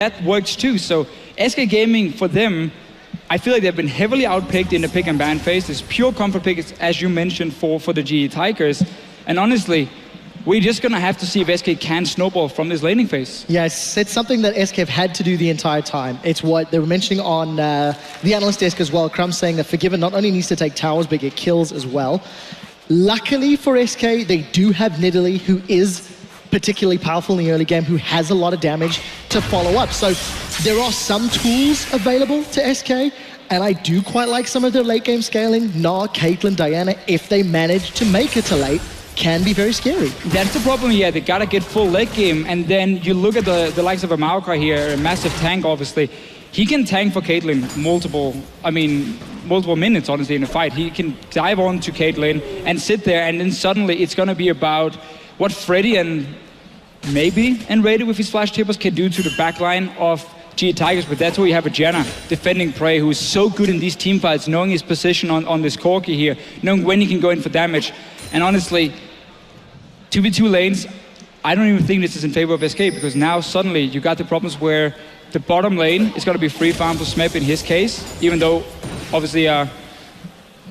that works too. So SK Gaming, for them, I feel like they've been heavily outpicked in the pick and ban phase. It's pure comfort pick, as you mentioned, for the GE Tigers. And honestly, we're just going to have to see if SK can snowball from this laning phase. Yes, it's something that SK have had to do the entire time. It's what they were mentioning on the analyst desk as well. Crumb saying that Forgiven not only needs to take towers, but get kills as well. Luckily for SK, they do have Nidalee, who is particularly powerful in the early game, who has a lot of damage to follow up. So there are some tools available to SK, and I do quite like some of their late game scaling. Nah, Caitlyn, Diana, if they manage to make it to late, can be very scary. That's the problem here. They gotta get full late game, and then you look at the likes of a Maokai here, a massive tank, obviously. He can tank for Caitlyn multiple minutes, honestly, in a fight. He can dive on to Caitlyn and sit there, and then suddenly it's gonna be about what Freddy and maybe Enrated with his flash tippers can do to the backline of GE Tigers, but that's where you have a Janna defending Prey, who is so good in these team fights, knowing his position on this Corki here, knowing when he can go in for damage. And honestly, 2v2 lanes, I don't even think this is in favor of SK, because now suddenly you got the problems where the bottom lane is going to be free farm for Smep in his case, even though obviously,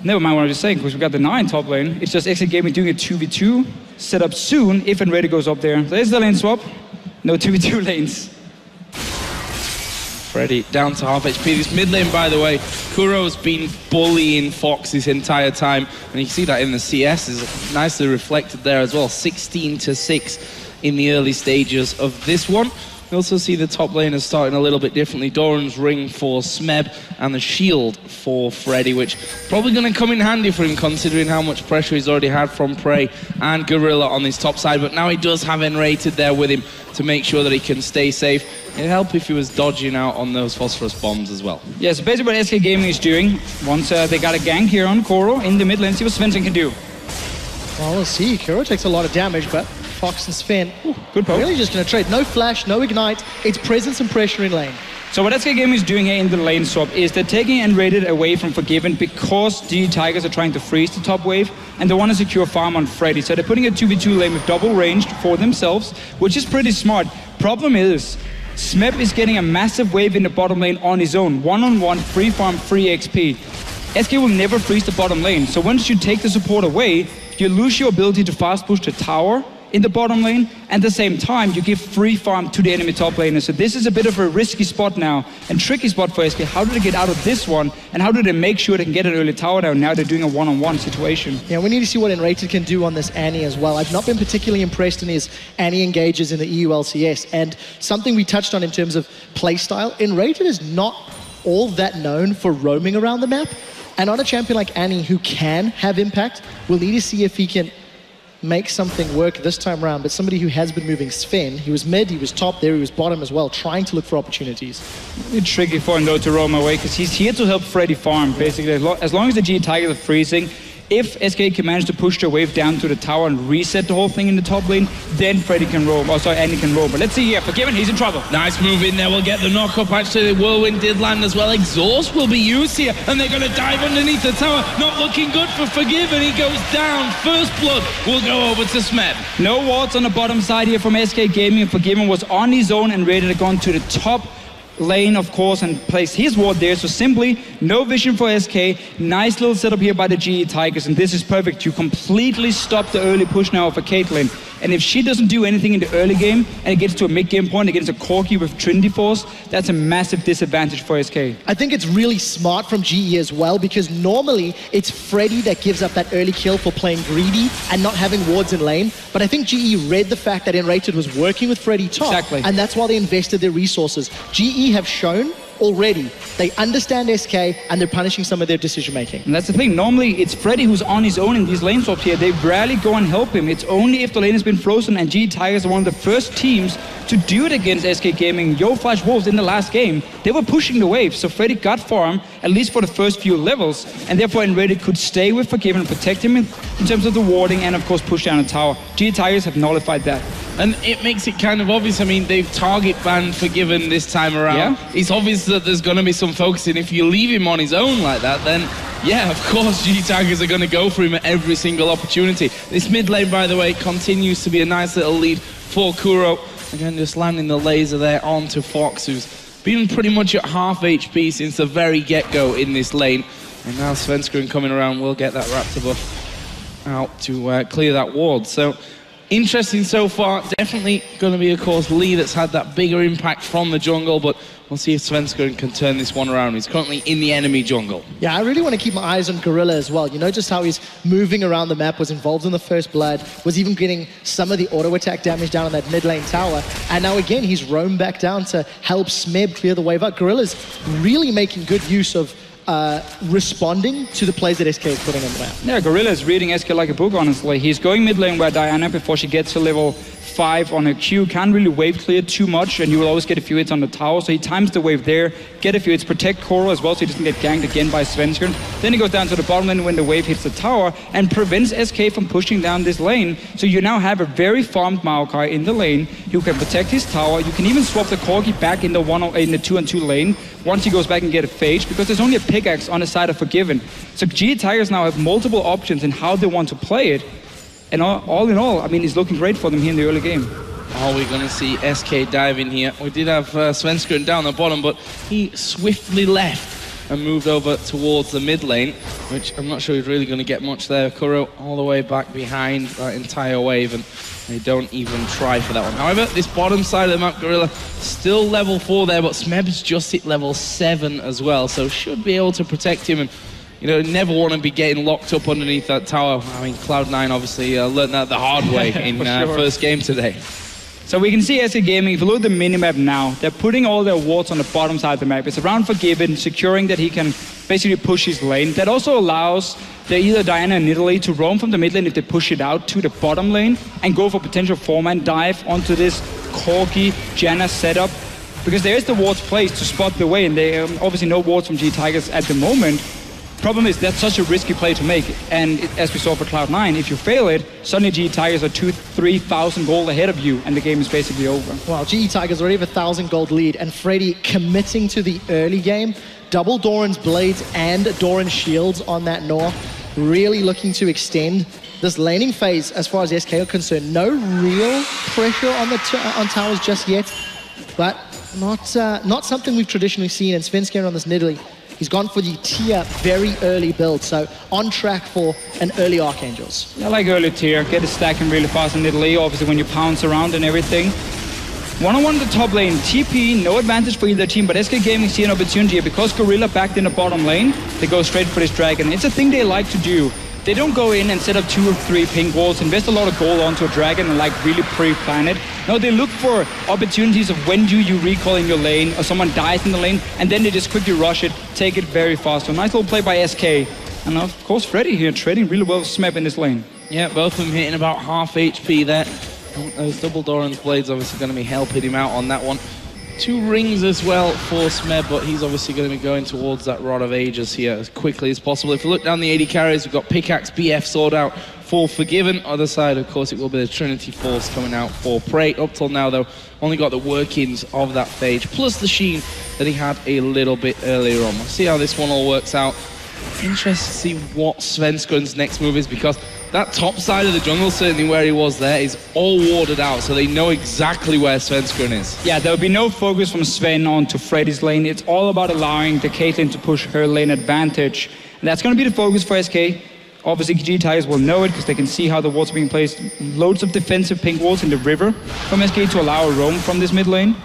never mind what I was just saying, because we got the 9 top lane. It's just SK Gaming doing a 2v2 set up soon if Enrated goes up there. There's the lane swap, no 2v2 lanes. Freddy down to half HP. This mid lane, by the way, Kuro's been bullying Fox this entire time, and you can see that in the CS is nicely reflected there as well. 16-6 in the early stages of this one. We also see the top laners starting a little bit differently. Doran's ring for Smeb and the shield for Freddy, which probably going to come in handy for him considering how much pressure he's already had from Prey and Gorilla on his top side. But now he does have Enrated there with him to make sure that he can stay safe. It'd help if he was dodging out on those phosphorus bombs as well. Yeah, so basically what SK Gaming is doing, once they got a gank here on Koro in the mid lane, see what Svensson can do. Well, we'll see. Kuro takes a lot of damage, but Fox and Sven, good poke. Really just going to trade. No flash, no ignite. It's presence and pressure in lane. So what SK Gaming is doing here in the lane swap is they're taking Enrated away from Forgiven because GE Tigers are trying to freeze the top wave and they want to secure farm on Freddy. So they're putting a 2v2 lane with double ranged for themselves, which is pretty smart. Problem is, Smep is getting a massive wave in the bottom lane on his own. One-on-one, free farm, free XP. SK will never freeze the bottom lane. So once you take the support away, you lose your ability to fast push the tower in the bottom lane, and at the same time, you give free farm to the enemy top laner. So this is a bit of a risky spot now, and tricky spot for SK. How do they get out of this one, and how do they make sure they can get an early tower down? Now they're doing a one-on-one situation. Yeah, we need to see what Enrated can do on this Annie as well. I've not been particularly impressed in his Annie engages in the EU LCS, and something we touched on in terms of playstyle, Enrated is not all that known for roaming around the map, and on a champion like Annie who can have impact, we'll need to see if he can make something work this time around. But somebody who has been moving, Sven, he was mid, he was top there, he was bottom as well, trying to look for opportunities. It's tricky for him though to roam away because he's here to help Freddy farm basically. As long as the GE Tigers are freezing, if SK can manage to push their wave down to the tower and reset the whole thing in the top lane, then Freddy can roam. Oh, sorry, Andy can roam. But let's see here. Forgiven, he's in trouble. Nice move in there. We'll get the knock-up. Actually, the Whirlwind did land as well. Exhaust will be used here, and they're going to dive underneath the tower. Not looking good for Forgiven. He goes down. First blood will go over to Smeb. No wards on the bottom side here from SK Gaming. Forgiven was on his own and ready to go into the top lane, of course, and place his ward there. So simply no vision for SK. Nice little setup here by the GE Tigers, and this is perfect. You completely stop the early push now for Caitlyn, and if she doesn't do anything in the early game and it gets to a mid game point against a Corki with Trinity Force, that's a massive disadvantage for SK. I think it's really smart from GE as well, because normally it's Freddy that gives up that early kill for playing greedy and not having wards in lane, but I think GE read the fact that Enrated was working with Freddy top, exactly, and that's why they invested their resources. GE have shown already they understand SK and they're punishing some of their decision making. And that's the thing, normally it's Freddy who's on his own in these lane swaps here. They rarely go and help him. It's only if the lane has been frozen, and GE Tigers are one of the first teams to do it against SK Gaming. Yo Flash Wolves in the last game, they were pushing the wave, so Freddy got farm, at least for the first few levels, and therefore Enrated could stay with Forgiven and protect him in terms of the warding and of course push down the tower. GE Tigers have nullified that. And it makes it kind of obvious. I mean, they've target banned Forgiven this time around. Yeah. It's obvious that there's going to be some focusing. If you leave him on his own like that, then yeah, of course, GE Tigers are going to go for him at every single opportunity. This mid lane, by the way, continues to be a nice little lead for Kuro. Again, just landing the laser there onto Fox, who's been pretty much at half HP since the very get-go in this lane. And now Svenskeren coming around will get that Raptor buff out to clear that ward. So, interesting so far. Definitely going to be, of course, Lee that's had that bigger impact from the jungle, but we'll see if Svenskeren can turn this one around. He's currently in the enemy jungle. Yeah, I really want to keep my eyes on Gorilla as well. You know just how he's moving around the map, was involved in the first blood, was even getting some of the auto attack damage down on that mid lane tower. And now again, he's roamed back down to help Smeb clear the wave out. Gorilla's really making good use of responding to the plays that SK is putting on the map. Yeah, Gorilla is reading SK like a book, honestly. He's going mid lane where Diana, before she gets to level 5 on her Q, can't really wave clear too much, and you will always get a few hits on the tower, so he times the wave there, get a few hits, protect Koro as well, so he doesn't get ganked again by Svenskeren. Then he goes down to the bottom lane when the wave hits the tower, and prevents SK from pushing down this lane. So you now have a very farmed Maokai in the lane. You can protect his tower. You can even swap the Corgi back in the 2-on-2 lane once he goes back and get a phage, because there's only a pickaxe on the side of Forgiven. So GE Tigers now have multiple options in how they want to play it. And all in all, I mean, it's looking great for them here in the early game. Oh, we're going to see SK dive in here. We did have Svenskeren down the bottom, but he swiftly left and moved over towards the mid lane, which I'm not sure he's really going to get much there. Kuro all the way back behind that entire wave, and they don't even try for that one. However, this bottom side of the map, Gorilla, still level 4 there, but Smeb's just hit level 7 as well, so should be able to protect him. And you know, never want to be getting locked up underneath that tower. I mean, Cloud9 obviously learned that the hard way in first game today. So we can see SK Gaming, if you look at the minimap now, they're putting all their wards on the bottom side of the map. It's around Forgiven, securing that he can basically push his lane. That also allows either Diana or Nidalee to roam from the mid lane if they push it out to the bottom lane and go for potential 4-man dive onto this Corgi Janna setup. Because there is the wards placed to spot the way, and they obviously no wards from G Tigers at the moment. Problem is, that's such a risky play to make, and as we saw for Cloud9, if you fail it, suddenly GE Tigers are 2,000-3,000 gold ahead of you, and the game is basically over. Well, GE Tigers already have a 1,000 gold lead, and Freddy committing to the early game. Double Doran's blades and Doran's shields on that Nor, really looking to extend this laning phase as far as SK are concerned. No real pressure on the towers just yet, but not something we've traditionally seen. And Svenskeren on this Nidalee, he's gone for the tier very early build, so on track for an early Archangels. I like early tier, get it stacking really fast in Nidalee, obviously when you pounce around and everything. One-on-one in the top lane, TP, no advantage for either team, but SK Gaming see an opportunity here. Because Gorilla backed in the bottom lane, they go straight for this dragon. It's a thing they like to do. They don't go in and set up 2 or 3 pink walls, invest a lot of gold onto a dragon and like really pre-plan it. No, they look for opportunities of when do you recall in your lane or someone dies in the lane, and then they just quickly rush it, take it very fast. So nice little play by SK. And of course Freddy here trading really well with Smeb in this lane. Yeah, both of them hitting about half HP there. Those double Doran's blades obviously going to be helping him out on that one. 2 rings as well for Smeb, but he's obviously going to be going towards that Rod of Ages here as quickly as possible. If you look down the AD carries, we've got Pickaxe, BF, Sword out for Forgiven. Other side, of course, it will be the Trinity Force coming out for Prey. Up till now, though, only got the workings of that phage, plus the Sheen that he had a little bit earlier on. We'll see how this one all works out. Interested to see what Svenskeren's next move is, because that top side of the jungle, certainly where he was there, is all warded out, so they know exactly where Svenskeren is. Yeah, there'll be no focus from Sven onto Freddy's lane. It's all about allowing the Caitlyn to push her lane advantage. And that's going to be the focus for SK. Obviously, GE Tigers will know it because they can see how the walls are being placed. Loads of defensive pink walls in the river from SK to allow a roam from this mid lane.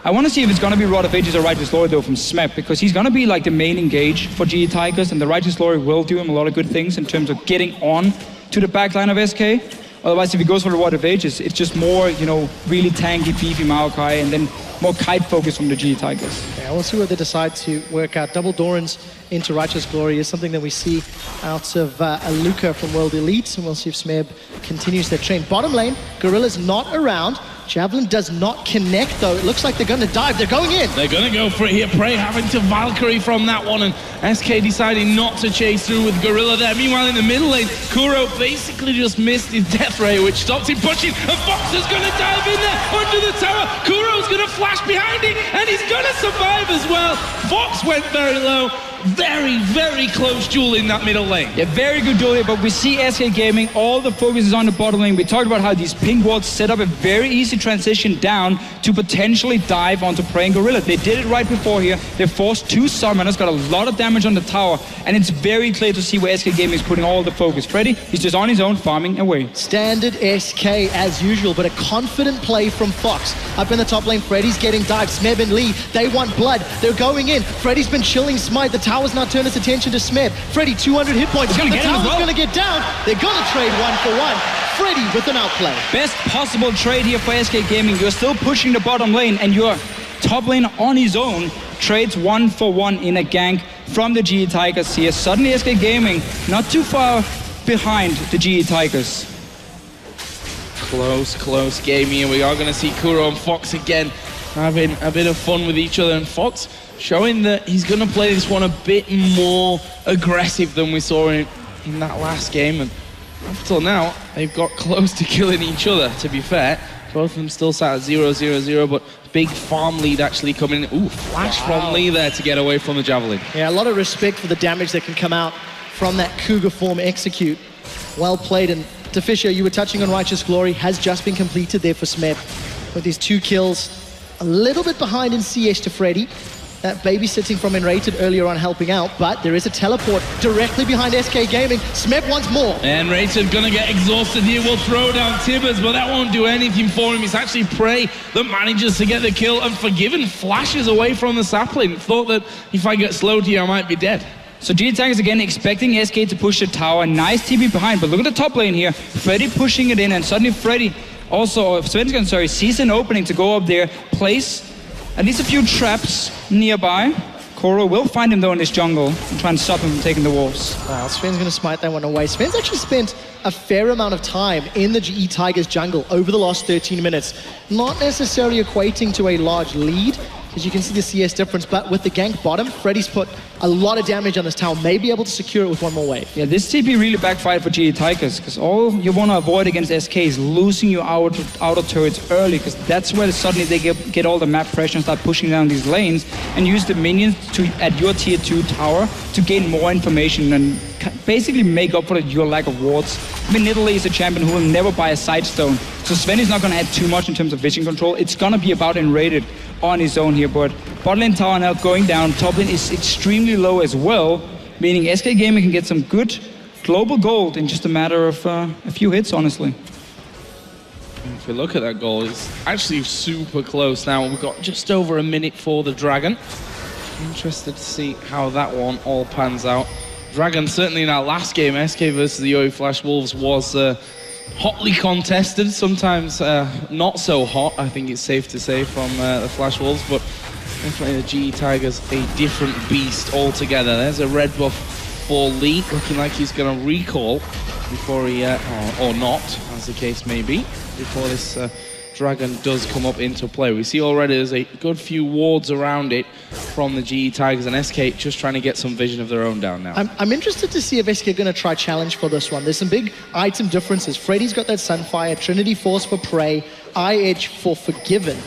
I want to see if it's going to be Rod of Ages or Righteous Glory, though, from Smeb, because he's going to be like the main engage for GE Tigers, and the Righteous Glory will do him a lot of good things in terms of getting on to the backline of SK. Otherwise, if he goes for the Rod of Ages, it's just more, you know, really tanky, beefy Maokai, and then more kite focus from the GE Tigers. Yeah, we'll see what they decide to work out. Double Doran's into Righteous Glory is something that we see out of Aluka from World Elite, and we'll see if Smeb continues their train. Bottom lane, Gorilla's not around. Javelin does not connect, though. It looks like they're going to dive. They're going in. They're going to go for it here. Prey having to Valkyrie from that one, and SK deciding not to chase through with Gorilla there. Meanwhile, in the middle lane, Kuro basically just missed his death ray, which stops him pushing, and Fox is going to dive in there under the tower. Kuro's going to flash behind him, and he's going to survive as well. Fox went very low. Very, very close duel in that middle lane. Yeah, very good duel here, but we see SK Gaming, all the focus is on the bottom lane. We talked about how these pink wards set up a very easy transition down to potentially dive onto Praying Gorilla. They did it right before here. They forced 2 summoners, got a lot of damage on the tower, and it's very clear to see where SK Gaming is putting all the focus. Freddy, he's just on his own, farming away. Standard SK as usual, but a confident play from Fox. Up in the top lane, Freddy's getting dived. Smeb and Lee, they want blood. They're going in. Freddy's been chilling Smite. The tower's now turned its attention to Smeb. Freddy, 200 hit points. The tower's going to get down. They're going to trade 1-for-1. Freddy with an outplay. Best possible trade here for SK Gaming. You're still pushing the bottom lane, and your top lane on his own trades 1-for-1 in a gank from the GE Tigers here. Suddenly SK Gaming not too far behind the GE Tigers. Close game here. We are going to see Kuro and Fox again having a bit of fun with each other, and Fox showing that he's going to play this one a bit more aggressive than we saw in that last game. And up till now, they've got close to killing each other, to be fair. Both of them still sat at 0-0-0, but big farm lead actually coming in. Ooh, flash from Lee there to get away from the Javelin. Yeah, a lot of respect for the damage that can come out from that Cougar form execute. Well played. And to Fisher, you were touching on Righteous Glory, has just been completed there for Smeb with his 2 kills. A little bit behind in CS to Freddy. That babysitting from Enrated earlier on helping out, but there is a teleport directly behind SK Gaming. Smeb wants more. And Rated gonna get exhausted here. We'll throw down Tibbers, but that won't do anything for him. It's actually Prey that manages to get the kill, and Forgiven flashes away from the sapling. Thought that if I get slowed here, I might be dead. So GE Tigers again expecting SK to push the tower. Nice TP behind, but look at the top lane here. Freddy pushing it in, and suddenly Freddy also, Svensson, sorry, sees an opening to go up there, place at least a few traps nearby. Koro will find him though in this jungle and try and stop him from taking the wolves. Wow, Sven's going to smite that one away. Sven's actually spent a fair amount of time in the GE Tigers jungle over the last 13 minutes. Not necessarily equating to a large lead, as you can see the CS difference, but with the gank bottom, Freddy's put a lot of damage on this tower, may be able to secure it with one more wave. Yeah, this TP really backfired for GE Tigers, because all you want to avoid against SK is losing your outer turrets early, because that's where suddenly they get all the map pressure and start pushing down these lanes, and use the minions at your tier 2 tower to gain more information and basically make up for your lack of wards. I mean, Italy is a champion who will never buy a sidestone, so Sven is not going to add too much in terms of vision control. It's going to be about Enrated on his own here, but bot lane tower now going down. Top lane is extremely low as well, meaning SK Gaming can get some good global gold in just a matter of a few hits, honestly. If we look at that goal, it's actually super close now. We've got just over a minute for the Dragon. Interested to see how that one all pans out. Dragon, certainly in our last game, SK versus the OE Flash Wolves, was hotly contested, sometimes not so hot, I think it's safe to say, from the Flash Wolves, but definitely the GE Tigers a different beast altogether. There's a red buff for Lee, looking like he's going to recall before he, or not, as the case may be, before this Dragon does come up into play. We see already there's a good few wards around it from the GE Tigers, and SK just trying to get some vision of their own down now. I'm interested to see if SK are going to try challenge for this one. There's some big item differences. Freddy's got that Sunfire, Trinity Force for Prey, Eye-Edge for Forgiven.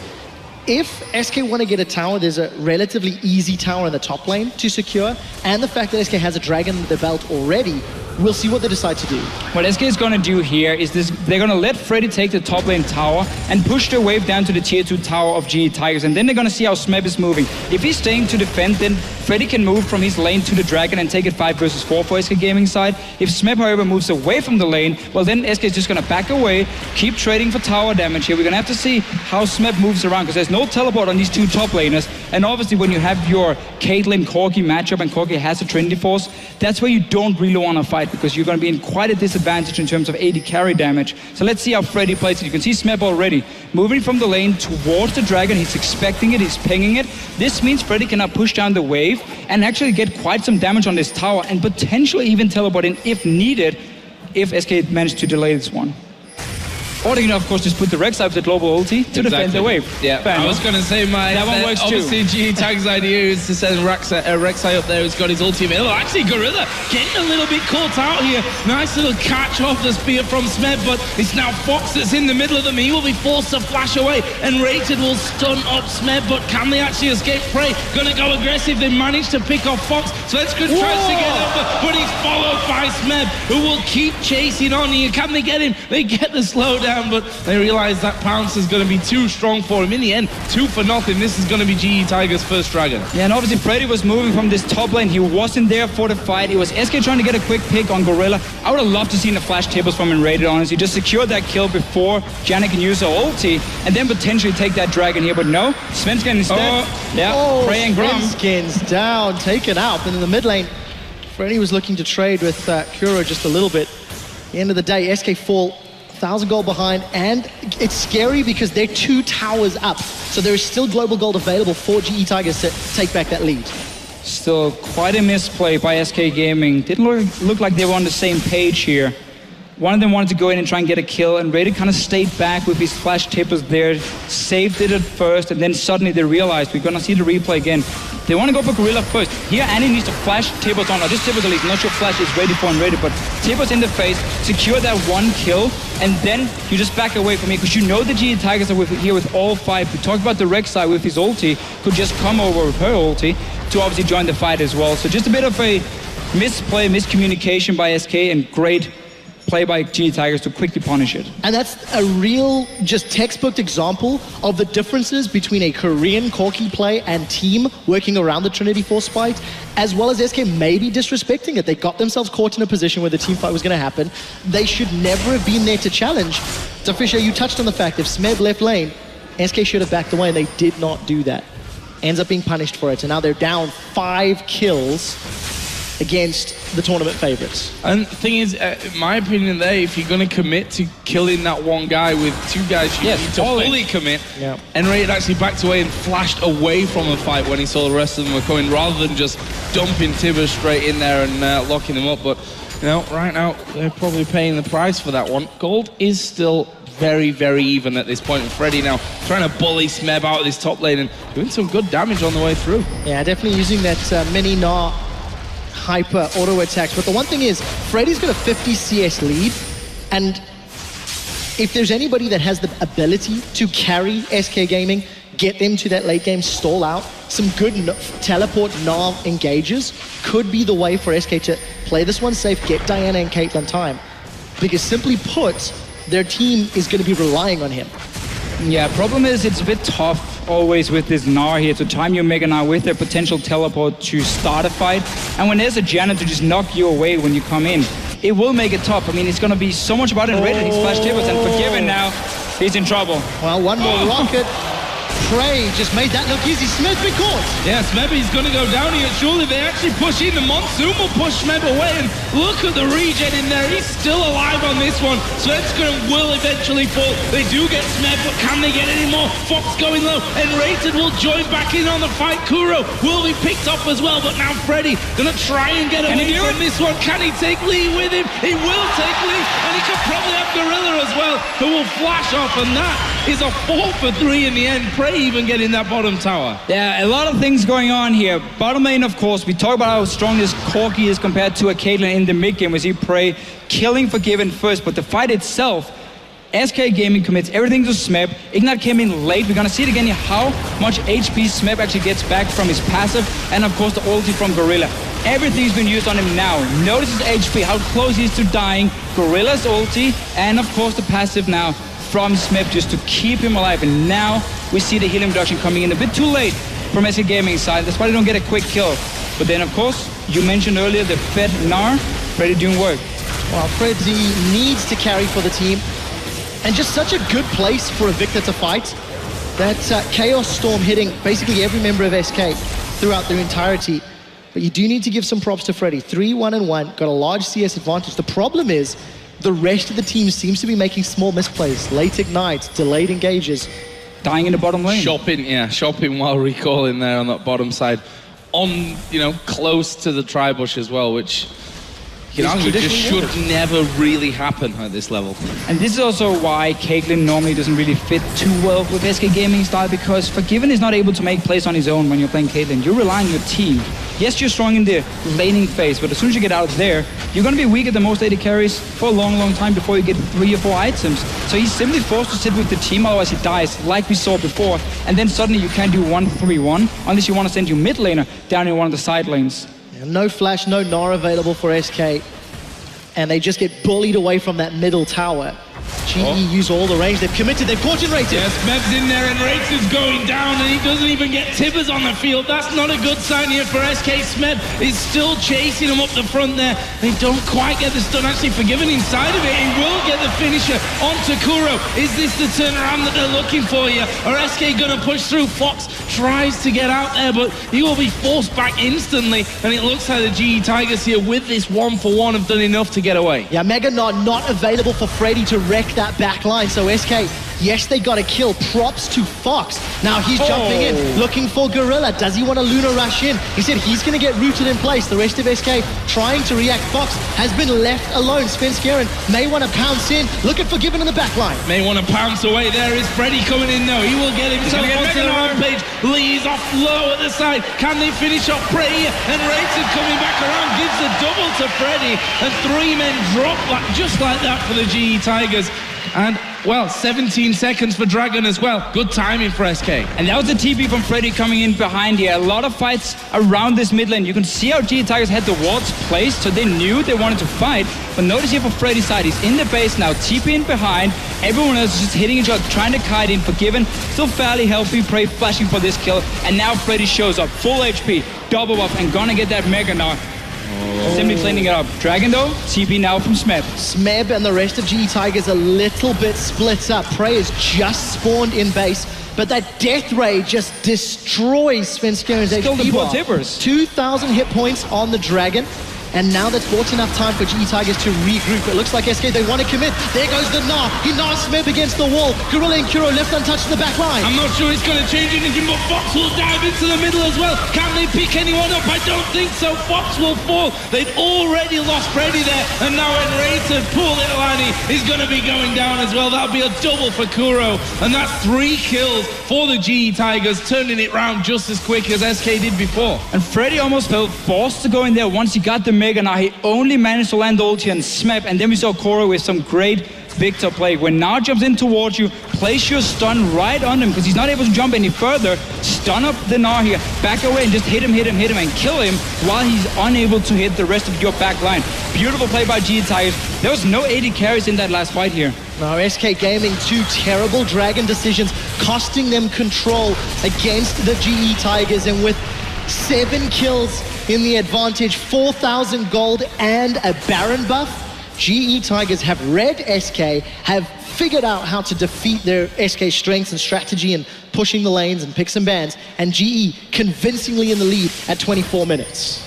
If SK want to get a tower, there's a relatively easy tower in the top lane to secure, and the fact that SK has a Dragon in the belt already, we'll see what they decide to do. What SK is going to do here is they're going to let Freddy take the top lane tower and push their wave down to the tier 2 tower of GE Tigers, and then they're going to see how Smeb is moving. If he's staying to defend, then Freddy can move from his lane to the Dragon and take it 5 versus 4 for SK Gaming side. If Smeb, however, moves away from the lane, well then SK is just going to back away, keep trading for tower damage here. We're going to have to see how Smeb moves around, because there's no teleport on these 2 top laners, and obviously when you have your Caitlyn Corki matchup and Corki has a Trinity Force, that's where you don't really want to fight, because you're going to be in quite a disadvantage in terms of AD carry damage. So let's see how Freddy plays it. You can see Smeb already moving from the lane towards the Dragon. He's expecting it, he's pinging it. This means Freddy can now push down the wave and actually get quite some damage on this tower, and potentially even teleport in if needed, if SK managed to delay this one. Or they can, of course, just put the Rek'Sai with the global ulti to defend the wave. Yeah, Fair I enough. was going to say that one works too. obviously G-Tag's idea is to send Rek'Sai up there who's got his ulti available. Actually, Gorilla getting a little bit caught out here. Nice little catch off the spear from Smeb, but it's now Fox that's in the middle of them. He will be forced to flash away, and Rated will stun up Smeb, but can they actually escape prey? Gonna go aggressive. They managed to pick off Fox. Svenskred tries to get over, but he's followed by Smeb, who will keep chasing on here. Can they get him? They get the slowdown, but they realize that pounce is going to be too strong for him. In the end, 2-0. This is going to be GE Tiger's first dragon. Yeah, and obviously Freddy was moving from this top lane. He wasn't there for the fight. It was SK trying to get a quick pick on Gorilla. I would have loved to see the flash tables from him rated, honestly. Just secure that kill before Janet can use her ulti, and then potentially take that dragon here. But no, Svenskred instead. Prey and Grum. Svenskred's down, taken out. And in the mid lane, Freddy was looking to trade with Kuro just a little bit. At the end of the day, SK fall 1,000 gold behind, and it's scary because they're 2 towers up. So there is still global gold available for GE Tigers to take back that lead. Still quite a misplay by SK Gaming. Didn't look like they were on the same page here. One of them wanted to go in and try and get a kill, and Rated kind of stayed back with his flash tippers there, saved it at first, and then suddenly they realized we're gonna see the replay again. They want to go for Gorilla first. Here, Annie needs to flash tables on, or just tables at least. I'm not sure flash is ready for and ready, but tables in the face, secure that 1 kill, and then you just back away from me, because you know the GE Tigers are here with all 5. We talked about the Rek'Sai with his ulti, could just come over with her ulti to obviously join the fight as well. So just a bit of a misplay, miscommunication by SK, and great play by GE Tigers to quickly punish it. And that's a real, just textbook example of the differences between a Korean Corki play and team working around the Trinity Force fight, as well as SK maybe disrespecting it. They got themselves caught in a position where the team fight was going to happen. They should never have been there to challenge. So Fisher, you touched on the fact if Smeb left lane, SK should have backed away, and they did not do that. Ends up being punished for it, and now they're down 5 kills against the tournament favorites. And the thing is, in my opinion there, if you're going to commit to killing that one guy with 2 guys, you need to fully commit. Yeah. And Rated actually backed away and flashed away from the fight when he saw the rest of them were coming, rather than just dumping Tibbers straight in there and locking them up. But, you know, right now, they're probably paying the price for that one. Gold is still very, very even at this point. And Freddy now trying to bully Smeb out of this top lane and doing some good damage on the way through. Yeah, definitely using that mini Gnar hyper auto attacks. But the one thing is, Freddy's got a 50 CS lead, and if there's anybody that has the ability to carry SK Gaming, get them to that late game stall out, some good teleport Gnar engages could be the way for SK to play this one safe, get Diana and Caitlyn time. Because simply put, their team is going to be relying on him. Yeah, problem is it's a bit tough always with this Gnar here to time your Mega Gnar with their potential teleport to start a fight. And when there's a Janet to just knock you away when you come in, it will make it tough. I mean, it's going to be so much about it. Rated, he's flash tables and Forgiven now. He's in trouble. Well, one more rocket. Prey just made that look easy. Smeb been caught. Yeah, Smebby's going to go down here. Surely they actually push in. The Monsoon will push Smeb away. And look at the regen in there. He's still alive on this one. Svenskred will eventually fall. They do get Smeb, but can they get any more? Fox going low. And Rated will join back in on the fight. Kuro will be picked up as well. But now Freddy going to try and get away from this one. Can he take Lee with him? He will take Lee. And he could probably have Gorilla as well, who will flash off. And that is a 4 for 3 in the end. Prey even getting that bottom tower. Yeah, a lot of things going on here. Bottom lane, of course, we talk about how strong this Corki is compared to a Caitlyn in the mid game. We see Prey killing Forgiven first, but the fight itself, SK Gaming commits everything to Smeb. Ignite came in late. We're gonna see it again here, how much HP Smeb actually gets back from his passive, and of course the ulti from Gorilla. Everything's been used on him now. Notice his HP, how close he is to dying. Gorilla's ulti, and of course the passive now from Smeb just to keep him alive. And now we see the healing reduction coming in a bit too late from SK Gaming side. That's why they don't get a quick kill. But then, of course, you mentioned earlier the Fed Gnar, Freddy doing work. Well, Freddy needs to carry for the team. And just such a good place for a Victor to fight. That Chaos Storm hitting basically every member of SK throughout their entirety. But you do need to give some props to Freddy. 3-1-1, got a large CS advantage. The problem is, the rest of the team seems to be making small misplays. Late ignites, delayed engages. Dying in the bottom lane. Shopping while recalling there on that bottom side. On, close to the tri-bush as well, which You know, it just should never really happen at this level. And this is also why Caitlyn normally doesn't really fit too well with SK Gaming style, because Forgiven is not able to make plays on his own when you're playing Caitlyn. You're relying on your team. Yes, you're strong in the laning phase, but as soon as you get out there, you're going to be weak at the most AD carries for a long, long time before you get 3 or 4 items. So he's simply forced to sit with the team, otherwise he dies, like we saw before. And then suddenly you can't do 1-3-1 unless you want to send your mid laner down in one of the side lanes. No flash, no Gnar available for SK. And they just get bullied away from that middle tower. GE use all the range. They've committed, they've caught Enrated. Yes, Mev's in there and Rated's going down and he doesn't even get Tibbers on the field. That's not a good sign here for SK. Smev is still chasing him up the front there. They don't quite get the stun. Actually, Forgiven inside of it. He will get the finisher onto Kuro. Is this the turnaround that they're looking for here? Or SK gonna push through? Fox tries to get out there, but he will be forced back instantly. And it looks like the GE Tigers here with this 1-for-1 have done enough to get away. Yeah, Mega not available for Freddy to wreck that back line. So SK, yes, they got a kill. Props to Fox. Now he's jumping in, looking for Gorilla. Does he want to Luna rush in? He said he's going to get rooted in place. The rest of SK trying to react. Fox has been left alone. Svenskeren may want to pounce in. Look at Forgiven in the back line. May want to pounce away. There is Freddy coming in now. He will get himself onto the rampage. Lee's off low at the side. Can they finish off Prey? And Rated coming back around gives a double to Freddy. And 3 men drop just like that for the GE Tigers. And, well, 17 seconds for Dragon as well. Good timing for SK. And that was the TP from Freddy coming in behind here. A lot of fights around this mid lane. You can see how GE Tigers had the wards placed, so they knew they wanted to fight. But notice here for Freddy's side, he's in the base now, TP in behind. Everyone else is just hitting each other, trying to kite in. Forgiven, still fairly healthy. Prey flashing for this kill. And now Freddy shows up, full HP, double buff, and gonna get that Mega now. Simply cleaning it up. Dragon though, TP now from Smeb. Smeb and the rest of GE Tigers a little bit split up. Prey is just spawned in base, but that Death Ray just destroys Svenskeren's HP. Still the poor Tibbers. 2,000 hit points on the Dragon. And now that's bought enough time for GE Tigers to regroup. It looks like SK, they want to commit. There goes the Gnar. He knars Smeb against the wall. Gorilla and Kuro left untouched in the back line. I'm not sure it's going to change anything, but Fox will dive into the middle as well. Can they pick anyone up? I don't think so. Fox will fall. They've already lost Freddy there. And now Enrated, poor little Annie, is going to be going down as well. That'll be a double for Kuro. And that's 3 kills for the GE Tigers, turning it round just as quick as SK did before. And Freddy almost felt forced to go in there once he got the Mega. Now he only managed to land the ulti and Smep, and then we saw Kuro with some great Victor play. When Gnar jumps in towards you, place your stun right on him because he's not able to jump any further. Stun up the Gnar here, back away and just hit him and kill him while he's unable to hit the rest of your back line. Beautiful play by GE Tigers. There was no AD carries in that last fight here. Now SK Gaming, 2 terrible Dragon decisions costing them control against the GE Tigers, and with 7 kills in the advantage, 4,000 gold and a Baron buff, GE Tigers have read SK, have figured out how to defeat their SK strengths and strategy and pushing the lanes and picks and bans, and GE convincingly in the lead at 24 minutes.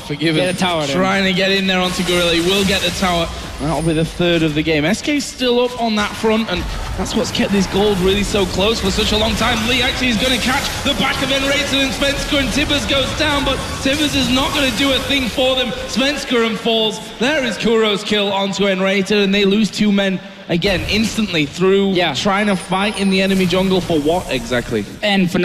Forgiven. Get a tower trying to get in there onto Gorilla. He will get the tower. That'll be the 3rd of the game. SK's still up on that front, and that's what's kept this gold really so close for such a long time. Lee actually is going to catch the back of Enrated, and Svensker, and Tibbers goes down, but Tibbers is not going to do a thing for them. Svensker and falls. There is Kuro's kill onto Enrated, and they lose 2 men again instantly through trying to fight in the enemy jungle for what exactly? And for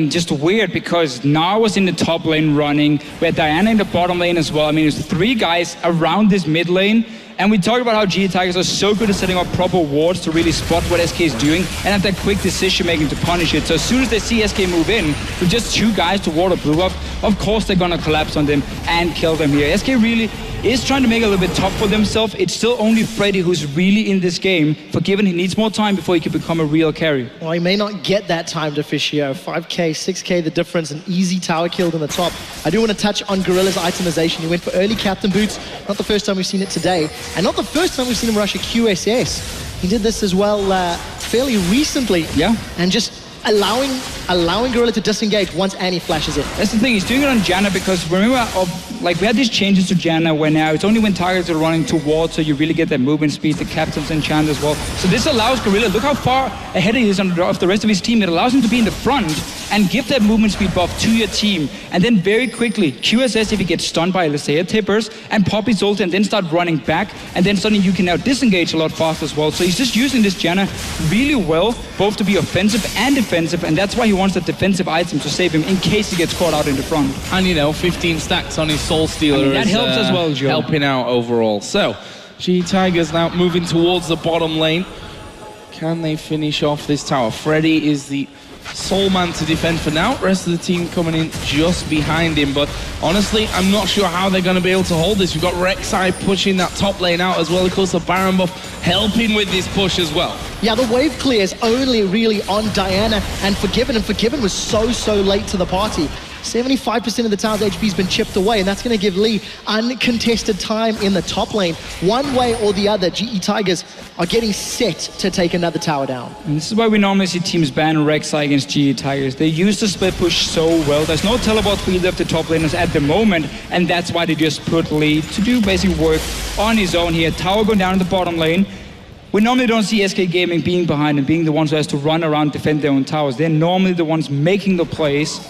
just weird because Gnar was in the top lane running. We had Diana in the bottom lane as well. I mean, there's 3 guys around this mid lane. And we talked about how GE Tigers are so good at setting up proper wards to really spot what SK is doing and have that quick decision making to punish it. So as soon as they see SK move in with just 2 guys to ward a blue up, of course they're gonna collapse on them and kill them here. SK really is trying to make it a little bit tough for themselves. It's still only Freddy who's really in this game. Forgiven, he needs more time before he can become a real carry. Well, he may not get that time to Fischio. 5k, 6k the difference, an easy tower kill in the top. I do want to touch on Gorilla's itemization. He went for early Captain Boots. Not the first time we've seen it today. And not the first time we've seen him rush a QSS. He did this as well fairly recently. Yeah. And just allowing Gorilla to disengage once Annie flashes it. That's the thing, he's doing it on Janna because remember, we had these changes to Janna where now it's only when targets are running towards so you really get that movement speed, the captain's enchant as well. So this allows Gorilla, look how far ahead he is of the rest of his team. It allows him to be in the front and give that movement speed buff to your team. And then very quickly, QSS if he gets stunned by, let's say, a tippers, and pop his ult and then start running back, and then suddenly you can now disengage a lot faster as well. So he's just using this Janna really well, both to be offensive and defensive, and that's why he wants that defensive item to save him in case he gets caught out in the front. And you know, 15 stacks on his Soul Stealer that is helps as well, Joe. helping out overall. So, G Tigers now moving towards the bottom lane. Can they finish off this tower? Freddy is the sole man to defend for now. Rest of the team coming in just behind him. But honestly, I'm not sure how they're going to be able to hold this. We've got Rek'Sai pushing that top lane out as well. Of course, the Baron buff helping with this push as well. Yeah, the wave clear is only really on Diana and Forgiven was so late to the party. 75% of the tower's HP has been chipped away, and that's going to give Lee uncontested time in the top lane. One way or the other, GE Tigers are getting set to take another tower down. And this is why we normally see teams ban Rek'Sai against GE Tigers. They use the split push so well. There's no teleport for either of the top laners at the moment, and that's why they just put Lee to do basic work on his own here. Tower going down in the bottom lane. We normally don't see SK Gaming being behind and being the ones who has to run around, defend their own towers. They're normally the ones making the plays.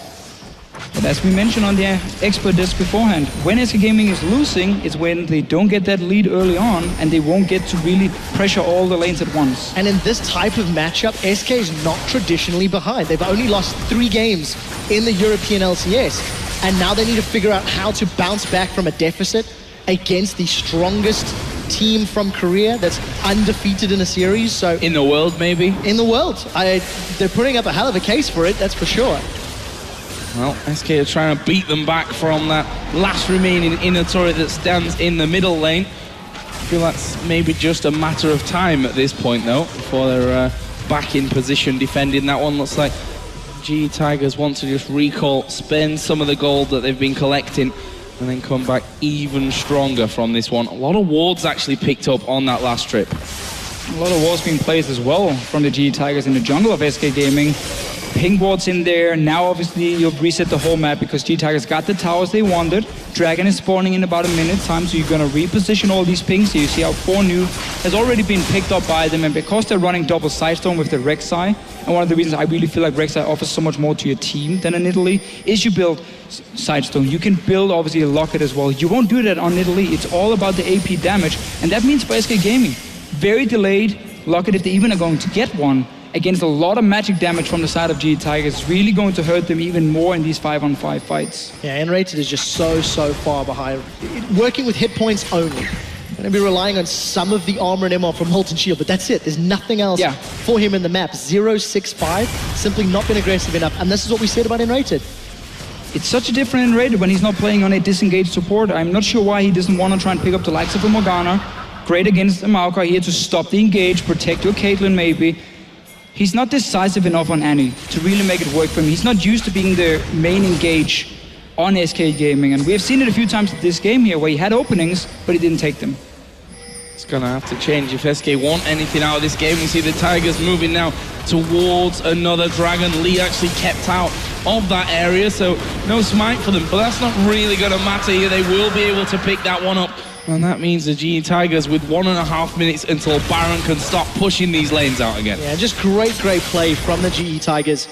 But as we mentioned on the expert disc beforehand, when SK Gaming is losing, it's when they don't get that lead early on and they won't get to really pressure all the lanes at once. And in this type of matchup, SK is not traditionally behind. They've only lost 3 games in the European LCS, and now they need to figure out how to bounce back from a deficit against the strongest team from Korea that's undefeated in a series. So in the world, maybe? In the world. They're putting up a hell of a case for it, that's for sure. Well, SK are trying to beat them back from that last remaining inner turret that stands in the middle lane. I feel that's maybe just a matter of time at this point, though, before they're back in position defending that one. Looks like GE Tigers want to just recall, spend some of the gold that they've been collecting, and then come back even stronger from this one. A lot of wards actually picked up on that last trip. A lot of wards being placed as well from the GE Tigers in the jungle of SK Gaming. Ping wards in there. Now obviously you've reset the whole map because GE Tigers got the towers they wanted. Dragon is spawning in about a minute time, so you're going to reposition all these pings. So you see how 4 new has already been picked up by them, and because they're running double sidestone with the Rek'Sai, and one of the reasons I really feel like Rek'Sai offers so much more to your team than in Italy is you build sidestone. You can build obviously a locket as well. You won't do that on Italy. It's all about the AP damage, and that means for SK Gaming, very delayed locket if they even are going to get one, against a lot of magic damage from the side of GE Tigers. It's really going to hurt them even more in these 5-on-5 fights. Yeah, N-Rated is just so far behind. Working with hit points only. Going to be relying on some of the armor and MR from Molten Shield, but that's it. There's nothing else for him in the map. 0-6-5, simply not been aggressive enough. And this is what we said about N-Rated. It's such a different N-Rated when he's not playing on a disengaged support. I'm not sure why he doesn't want to try and pick up the likes of a Morgana. Great against a Maokai here to stop the engage, protect your Caitlyn maybe. He's not decisive enough on Annie to really make it work for him. He's not used to being the main engage on SK Gaming, and we have seen it a few times in this game here where he had openings, but he didn't take them. It's gonna have to change if SK want anything out of this game. We see the Tigers moving now towards another dragon. Lee actually kept out of that area, so no smite for them, but that's not really gonna matter here. They will be able to pick that one up. And that means the GE Tigers with 1.5 minutes until Baron can stop pushing these lanes out again. Yeah, just great play from the GE Tigers.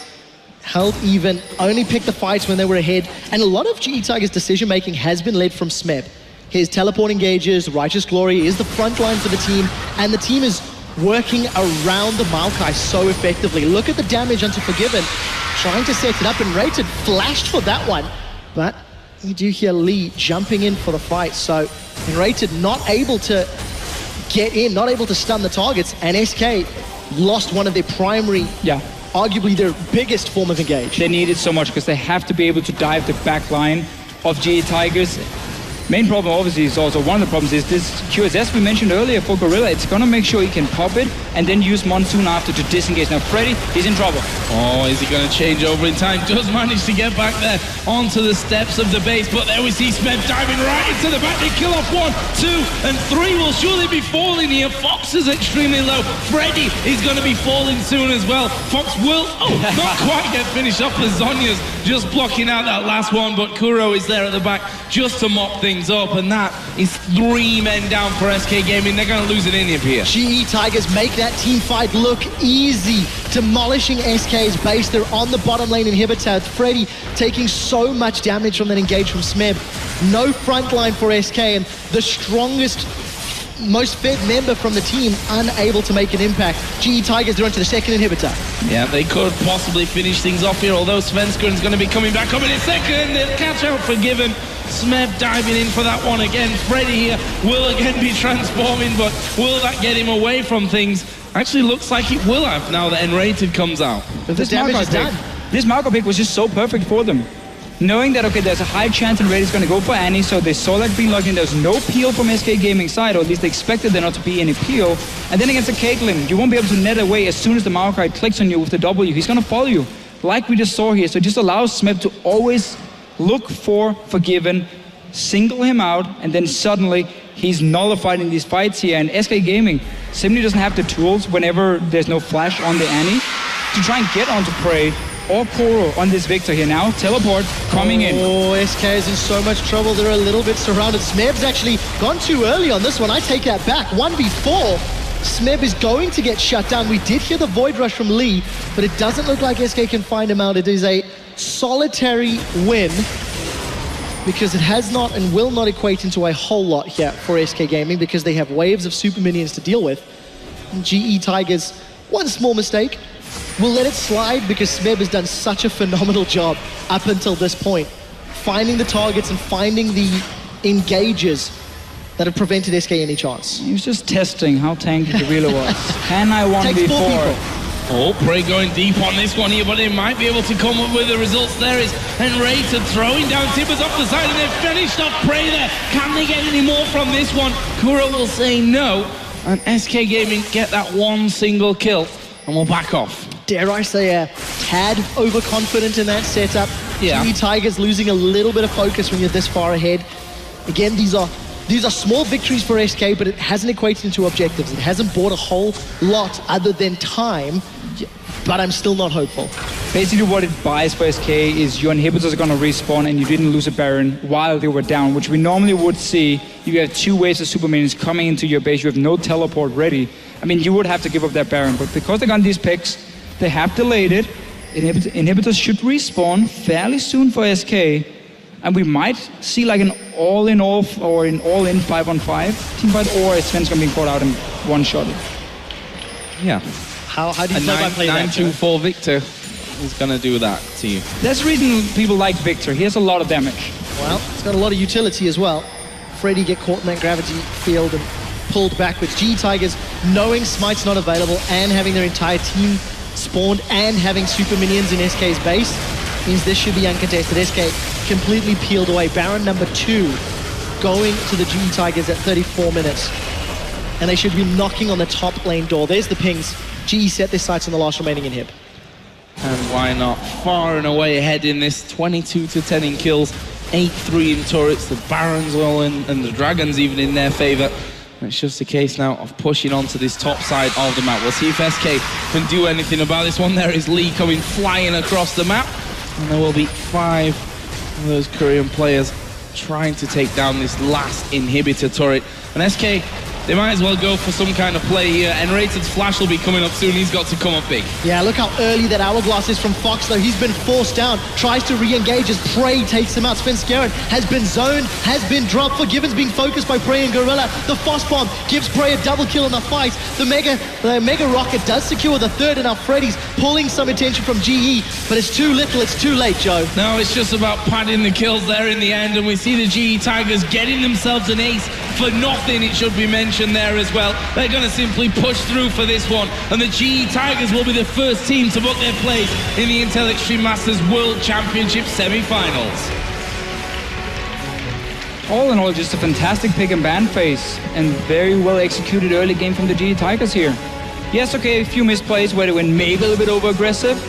Held even, only picked the fights when they were ahead. And a lot of GE Tigers' decision-making has been led from Smeb. His teleport engages, Righteous Glory is the front line for the team, and the team is working around the Maokai so effectively. Look at the damage onto Forgiven, trying to set it up, and Rated flashed for that one. But you do hear Lee jumping in for the fight, so Rated not able to get in, not able to stun the targets, and SK lost one of their primary, arguably their biggest form of engage. They need it so much because they have to be able to dive the back line of GE Tigers. Main problem obviously is also, one of the problems is this QSS we mentioned earlier for Gorilla. It's gonna make sure he can pop it and then use Monsoon after to disengage. Now Freddy, he's in trouble. Oh, is he gonna change over in time? Does manage to get back there onto the steps of the base, but there we see Smeb diving right into the back. They kill off 1, 2, and 3 will surely be falling here. Fox is extremely low. Freddy is gonna be falling soon as well. Fox will, not quite get finished off. Zonya's just blocking out that last one, but Kuro is there at the back just to mop things things up, and that is 3 men down for SK Gaming. They're going to lose an inhib here. GE Tigers make that team fight look easy, demolishing SK's base. They're on the bottom lane inhibitor. Freddy taking so much damage from that engage from Smeb. No front line for SK, and the strongest, most fed member from the team unable to make an impact. GE Tigers are onto the second inhibitor. Yeah, they could possibly finish things off here, although Svenskern's going to be coming back up in a second. They'll catch out Forgiven. Smeb diving in for that one again. Freddy here will again be transforming, but will that get him away from things? Actually looks like it will have now that Enrated comes out. But the damage is done. This Marco pick was just so perfect for them. Knowing that, okay, there's a high chance Enrated is going to go for Annie, so they saw that being locked in. There's no peel from SK Gaming side, or at least they expected there not to be any peel. And then against the Caitlyn, you won't be able to net away as soon as the Maokai clicks on you with the W. He's going to follow you, like we just saw here. So it just allows Smeb to always look for Forgiven, single him out, and then suddenly he's nullified in these fights here. And SK Gaming simply doesn't have the tools whenever there's no flash on the Annie to try and get onto Prey or Koro on this Victor here now. Teleport coming in. Oh, SK is in so much trouble. They're a little bit surrounded. Smeb's actually gone too early on this one. I take that back. 1v4. Smeb is going to get shut down. We did hear the Void Rush from Lee, but it doesn't look like SK can find him out. It is a solitary win, because it has not and will not equate into a whole lot here for SK Gaming, because they have waves of super minions to deal with. And GE Tigers, one small mistake, we'll let it slide, because Smeb has done such a phenomenal job up until this point, finding the targets and finding the engages that have prevented SK any chance. He was just testing how tanky the really was. Can I 1v4? Oh, Prey going deep on this one here, but they might be able to come up with the results. There is Enrated throwing down Tibbers off the side, and they've finished off Prey there. Can they get any more from this one? Kuro will say no, and SK Gaming get that one single kill, and we'll back off. Dare I say a tad overconfident in that setup. Yeah. GE Tigers losing a little bit of focus when you're this far ahead. Again, these are small victories for SK, but it hasn't equated into objectives. It hasn't bought a whole lot other than time, but I'm still not hopeful. Basically what it buys for SK is your inhibitors are going to respawn and you didn't lose a Baron while they were down, which we normally would see. You have 2 waves of super minions coming into your base, you have no teleport ready. I mean, you would have to give up that Baron, but because they got these picks, they have delayed it. Inhibitors should respawn fairly soon for SK, and we might see like an all-in-all or an all-in 5-on-5 team fight, or is Svenskern being caught out and one-shotted. Yeah. How do you play by play that? 9-2-4 Victor is going to do that to you. That's the reason people like Victor. He has a lot of damage. Well, it's got a lot of utility as well. Freddy get caught in that gravity field and pulled backwards. GE Tigers, knowing Smite's not available and having their entire team spawned and having super minions in SK's base, means this should be uncontested. SK completely peeled away. Baron number 2 going to the GE Tigers at 34 minutes. And they should be knocking on the top lane door. There's the pings. GE set their sights on the last remaining inhib. And why not? Far and away ahead in this, 22-10 in kills, 8-3 in turrets, the Barons all in, and the Dragons even in their favor. And it's just a case now of pushing onto this top side of the map. We'll see if SK can do anything about this one. There is Lee coming flying across the map. And there will be 5 of those Korean players trying to take down this last inhibitor turret. And SK, they might as well go for some kind of play here. Enrated's flash will be coming up soon. He's got to come up big. Yeah, look how early that hourglass is from Fox, though. He's been forced down, tries to re-engage as Prey takes him out. Svenskern has been zoned, has been dropped. Forgiven's being focused by Prey and Gorilla. The Foss Bomb gives Prey a double kill in the fight. The Mega Rocket does secure the third, and now Freddy's pulling some attention from GE, but it's too little, it's too late, Joe. No, it's just about padding the kills there in the end, and we see the GE Tigers getting themselves an ace for nothing, it should be mentioned there as well. They're going to simply push through for this one, and the GE Tigers will be the first team to book their place in the Intel Extreme Masters World Championship semi-finals. All in all, just a fantastic pick and ban phase, and very well executed early game from the GE Tigers here. Yes, okay, a few misplays where they went maybe a little bit over-aggressive,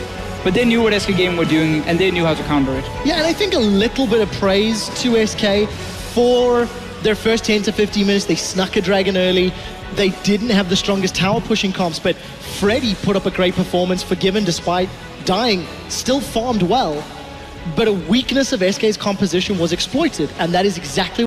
but they knew what SK Gaming were doing, and they knew how to counter it. Yeah, and I think a little bit of praise to SK for their first 10 to 15 minutes. They snuck a dragon early. They didn't have the strongest tower pushing comps, but Freddy put up a great performance. Forgiven, despite dying, still farmed well. But a weakness of SK's composition was exploited, and that is exactly